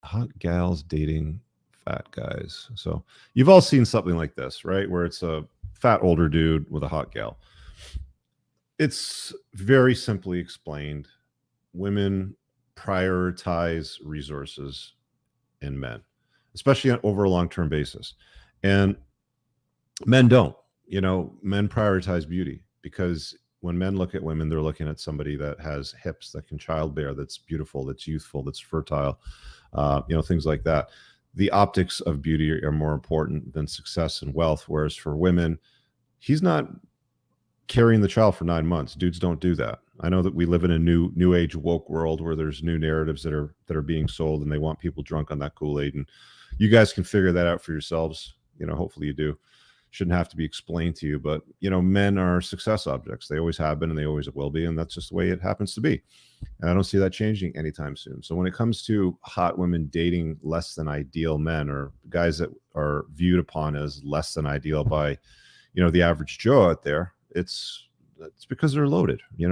hot gals dating fat guys. So you've all seen something like this, right? Where it's a fat older dude with a hot gal. It's very simply explained. Women prioritize resources in men, especially over a long-term basis. And men don't. Men prioritize beauty because when men look at women, they're looking at somebody that has hips, that can childbear, that's beautiful, that's youthful, that's fertile, things like that. The optics of beauty are more important than success and wealth. Whereas for women, he's not carrying the child for 9 months. Dudes don't do that. I know that we live in a new age woke world where there's new narratives that are being sold, and they want people drunk on that Kool-Aid. And you guys can figure that out for yourselves. Hopefully you do. Shouldn't have to be explained to you, but men are success objects. They always have been and they always will be, and that's just the way it happens to be. And I don't see that changing anytime soon. So when it comes to hot women dating less than ideal men, or guys that are viewed upon as less than ideal by the average Joe out there, it's because they're loaded. They're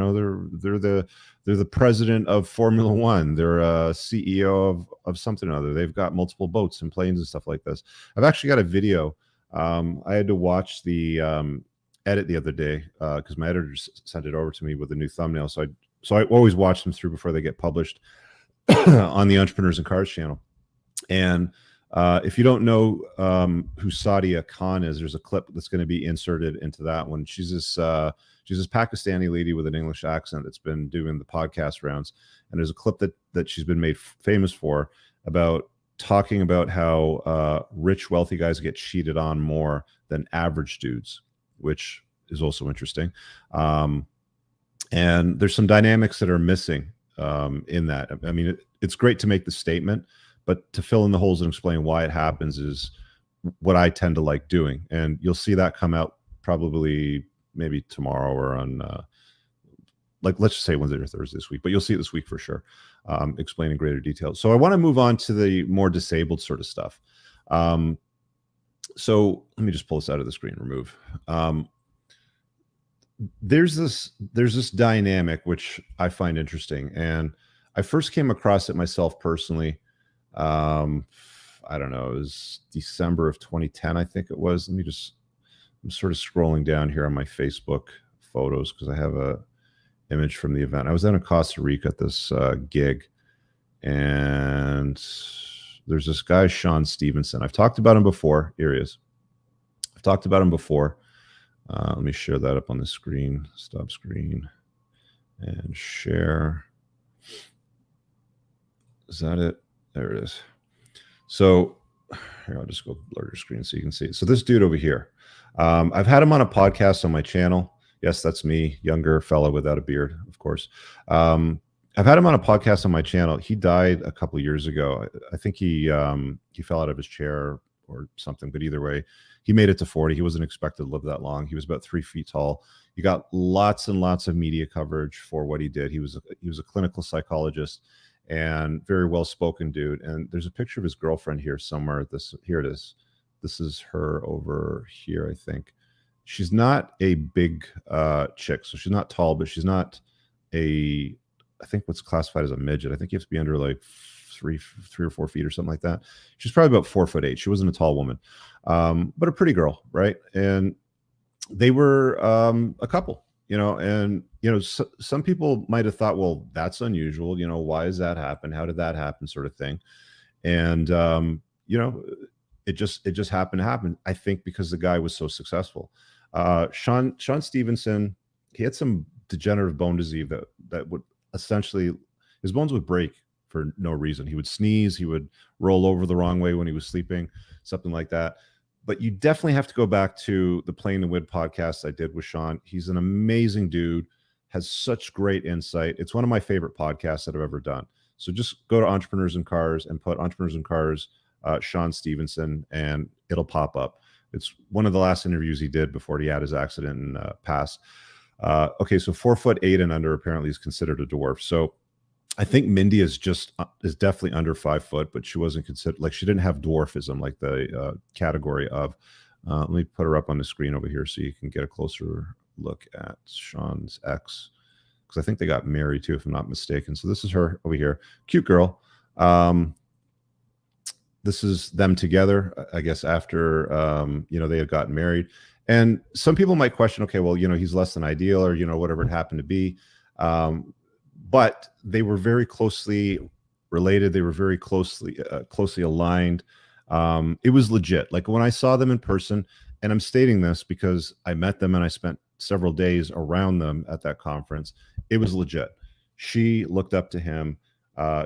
the president of Formula One. They're a CEO of something or other. They've got multiple boats and planes and stuff like this. I've actually got a video. I had to watch the edit the other day because my editor sent it over to me with a new thumbnail. So I always watch them through before they get published on the Entrepreneurs and Cars channel. And if you don't know who Sadia Khan is, there's a clip that's going to be inserted into that one. She's this Pakistani lady with an English accent that's been doing the podcast rounds. And there's a clip that she's been made famous for about talking about how rich, wealthy guys get cheated on more than average dudes, which is also interesting. And there's some dynamics that are missing in that. I mean, it's great to make the statement, but to fill in the holes and explain why it happens is what I tend to like doing. And you'll see that come out probably maybe tomorrow or on let's just say Wednesday or Thursday this week, but you'll see it this week for sure, explaining greater detail. So I want to move on to the more disabled sort of stuff. So let me just pull this out of the screen, remove. There's this dynamic which I find interesting, and I first came across it myself personally. I don't know, it was December of 2010, I think it was. I'm sort of scrolling down here on my Facebook photos because I have a image from the event. I was down in Costa Rica at this gig, and there's this guy, Sean Stevenson. I've talked about him before. Here he is. I've talked about him before. Let me share that up on the screen. Stop screen and share. Is that it? There it is. So here, I'll just go blur your screen so you can see it. So this dude over here, I've had him on a podcast on my channel. Yes, that's me, younger fella without a beard, of course. I've had him on a podcast on my channel. He died a couple of years ago. I think he fell out of his chair or something, but either way, he made it to 40. He wasn't expected to live that long. He was about 3 feet tall. He got lots and lots of media coverage for what he did. He was a clinical psychologist and very well-spoken dude. And there's a picture of his girlfriend here somewhere. Here it is. This is her over here, I think. She's not a big chick, so she's not tall, but she's not I think what's classified as a midget. I think you have to be under like three or 4 feet or something like that. She's probably about 4'8". She wasn't a tall woman, but a pretty girl, right? And they were a couple, and some people might have thought, well, that's unusual. Why does that happen? How did that happen? Sort of thing. And it just happened to happen. I think because the guy was so successful. Sean Stevenson, he had some degenerative bone disease that would essentially, his bones would break for no reason. He would sneeze, he would roll over the wrong way when he was sleeping, something like that. But you definitely have to go back to the Plain and Wood podcast I did with Sean. He's an amazing dude, has such great insight. It's one of my favorite podcasts that I've ever done. So just go to Entrepreneurs and Cars and put Entrepreneurs and Cars, Sean Stevenson, and it'll pop up. It's one of the last interviews he did before he had his accident and passed. Okay, so 4'8" and under apparently is considered a dwarf. So I think Mindy is definitely under 5 foot, but she wasn't considered, like, she didn't have dwarfism like the category of. Let me put her up on the screen over here so you can get a closer look at Sean's ex, because I think they got married too, if I'm not mistaken. So this is her over here, cute girl. this is them together, I guess, after they had gotten married. And some people might question, okay, well, he's less than ideal, or whatever it happened to be. But they were very closely related. They were very closely aligned. It was legit. Like when I saw them in person, and I'm stating this because I met them and I spent several days around them at that conference. It was legit. She looked up to him.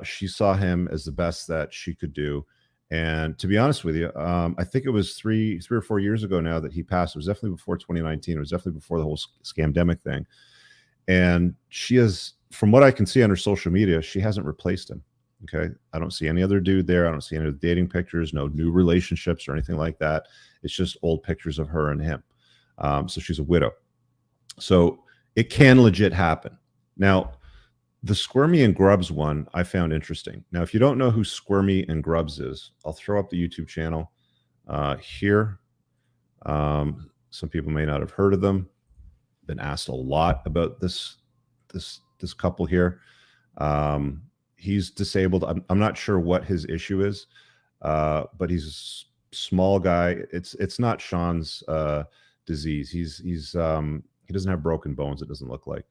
She saw him as the best that she could do. And to be honest with you, I think it was three or 4 years ago now that he passed. It was definitely before 2019. It was definitely before the whole scamdemic thing. And she has, from what I can see on her social media, she hasn't replaced him. Okay. I don't see any other dude there. I don't see any dating pictures, no new relationships or anything like that. It's just old pictures of her and him. So she's a widow. So it can legit happen. Now, the Squirmy and Grubs one I found interesting. Now, if you don't know who Squirmy and Grubs is, I'll throw up the YouTube channel here. Some people may not have heard of them. Been asked a lot about this couple here. He's disabled. I'm not sure what his issue is, but he's a small guy. It's not Sean's disease. He doesn't have broken bones, it doesn't look like.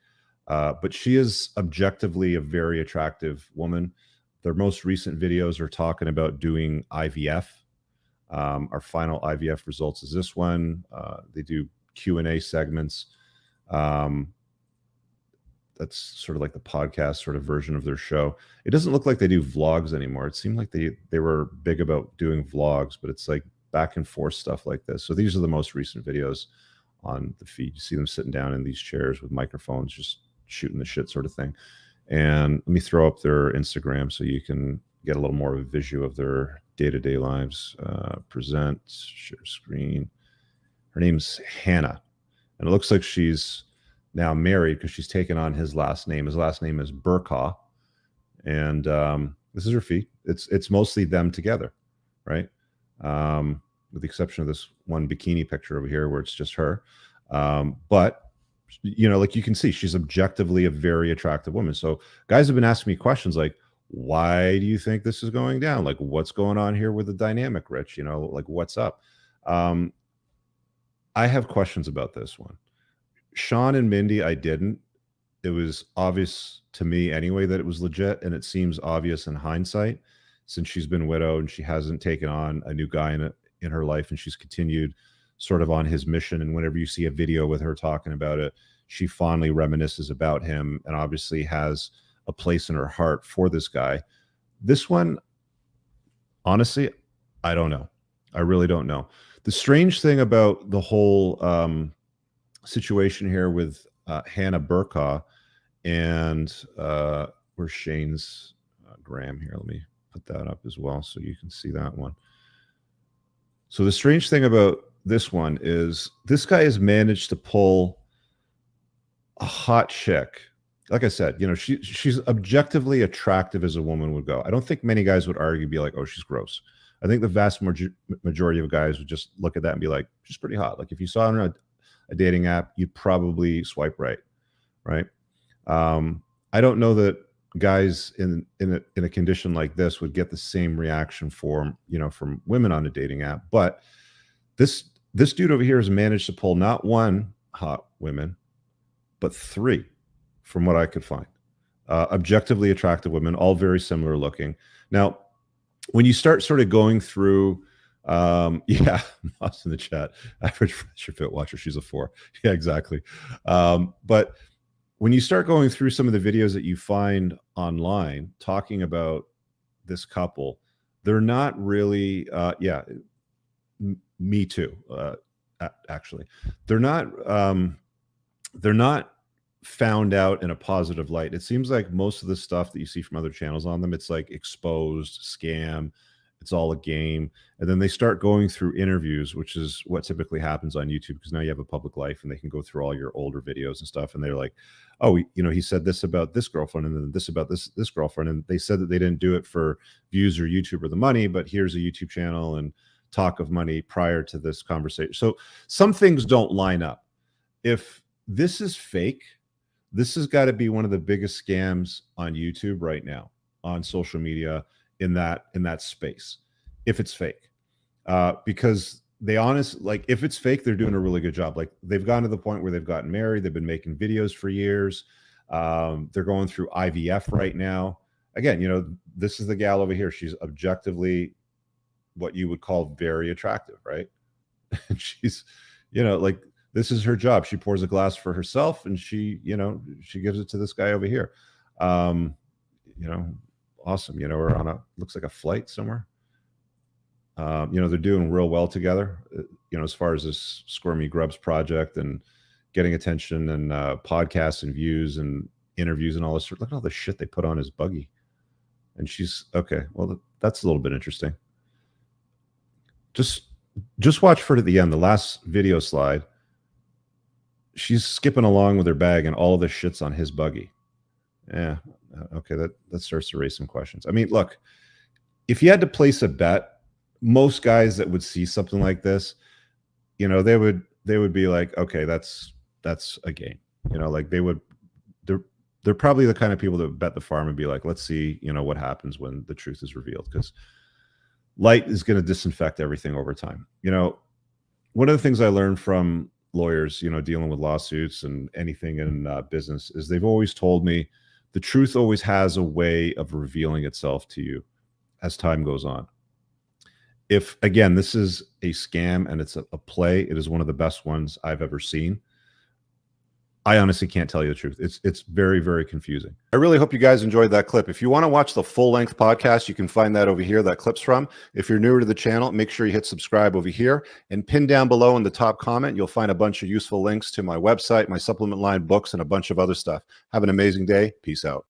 But she is objectively a very attractive woman. Their most recent videos are talking about doing IVF. Our final IVF results is this one. They do Q&A segments. That's sort of like the podcast sort of version of their show. It doesn't look like they do vlogs anymore. It seemed like they were big about doing vlogs, but it's like back and forth stuff like this. So these are the most recent videos on the feed. You see them sitting down in these chairs with microphones, just shooting the shit sort of thing. And let me throw up their Instagram so you can get a little more of a visual of their day-to-day lives. Present, share screen. Her name's Hannah. And it looks like she's now married because she's taken on his last name. His last name is Burkaw. And this is her feed. It's mostly them together, right? With the exception of this one bikini picture over here where it's just her. But like you can see, she's objectively a very attractive woman. So guys have been asking me questions like, why do you think this is going down? Like, what's going on here with the dynamic, Rich? Like, what's up? I have questions about this one. Sean and Mindy, I didn't. It was obvious to me anyway that it was legit, and it seems obvious in hindsight since she's been widowed and she hasn't taken on a new guy in her life, and she's continued sort of on his mission. And whenever you see a video with her talking about it, she fondly reminisces about him and obviously has a place in her heart for this guy. This one, honestly, I don't know. I really don't know. The strange thing about the whole situation here with Hannah Burkaw and where's Shane's Graham here? Let me put that up as well so you can see that one. So the strange thing about this one is this guy has managed to pull a hot chick. Like I said, she's objectively attractive as a woman would go. I don't think many guys would argue, be like, oh, she's gross. I think the vast majority of guys would just look at that and be like, she's pretty hot. Like if you saw her on a dating app, you'd probably swipe right. I don't know that guys in a condition like this would get the same reaction from women on a dating app. But this dude over here has managed to pull not one hot women, but 3, from what I could find. Objectively attractive women, all very similar looking. Now, when you start sort of going through, yeah, Moss in the chat, average pressure fit watcher, she's a 4. Yeah, exactly. But when you start going through some of the videos that you find online talking about this couple, they're not really, me too, actually. They're not found out in a positive light. It seems like most of the stuff that you see from other channels on them, it's like exposed, scam, it's all a game. And then they start going through interviews, which is what typically happens on YouTube, because now you have a public life and they can go through all your older videos and stuff. And they're like, oh, he said this about this girlfriend and then this about this girlfriend. And they said that they didn't do it for views or YouTube or the money, but here's a YouTube channel and talk of money prior to this conversation. So some things don't line up. If this is fake, this has got to be one of the biggest scams on YouTube right now, on social media, in that space. if it's fake, because they like if it's fake, they're doing a really good job. Like they've gotten to the point where they've gotten married. They've been making videos for years. They're going through IVF right now. Again, this is the gal over here. She's objectively what you would call very attractive, right? And she's, like this is her job. She pours a glass for herself and she gives it to this guy over here. Awesome. We're on looks like a flight somewhere. They're doing real well together, as far as this Squirmy Grubs project and getting attention and podcasts and views and interviews and all this. Look at all the shit they put on his buggy. And she's okay. Well, that's a little bit interesting. Just watch for it at the end, the last video slide. She's skipping along with her bag and all of this shit's on his buggy. Yeah. Okay. That starts to raise some questions. I mean, look, if you had to place a bet, most guys that would see something like this, they would be like, okay, that's a game. Like they're probably the kind of people that bet the farm and be like, let's see, what happens when the truth is revealed, because light is going to disinfect everything over time. One of the things I learned from lawyers, dealing with lawsuits and anything in business, is they've always told me the truth always has a way of revealing itself to you as time goes on. If, again, this is a scam and it's a play, it is one of the best ones I've ever seen. I honestly can't tell you the truth. It's very, very confusing. I really hope you guys enjoyed that clip. If you want to watch the full-length podcast, you can find that over here, that clip's from. If you're newer to the channel, make sure you hit subscribe over here. And pin down below in the top comment, you'll find a bunch of useful links to my website, my supplement line, books, and a bunch of other stuff. Have an amazing day. Peace out.